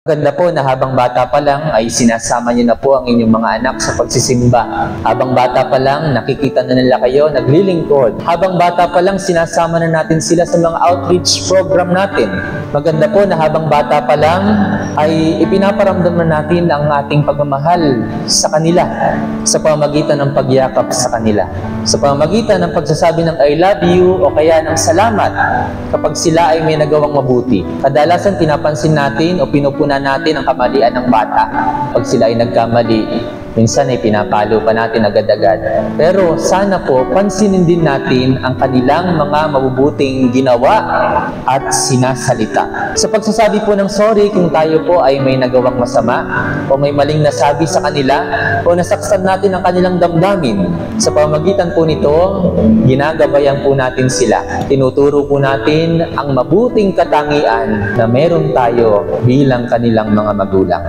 Maganda po na habang bata pa lang ay sinasama niyo na po ang inyong mga anak sa pagsisimba. Habang bata pa lang, nakikita na nila kayo naglilingkod. Habang bata pa lang, sinasama na natin sila sa mga outreach program natin. Maganda po na habang bata pa lang ay ipinaparamdam na natin ang ating pagmamahal sa kanila sa pamamagitan ng pagyakap sa kanila. Sa pamamagitan ng pagsasabi ng I love you o kaya ng salamat kapag sila ay may nagawang mabuti. Kadalasan pinapansin natin o pinupunan natin ang kamalian ng bata. Pag sila ay nagkamali, minsan ay pinapalo pa natin agad-agad. Pero sana po, pansinin din natin ang kanilang mga mabubuting ginawa at sinasalita. Sa pagsasabi po ng sorry kung tayo po ay may nagawang masama o may maling nasabi sa kanila o nasaktan natin ang kanilang damdamin. Sa pamamagitan po nito, ginagabayan po natin sila. Tinuturo po natin ang mabuting katangian na meron tayo bilang kanilang mga magulang.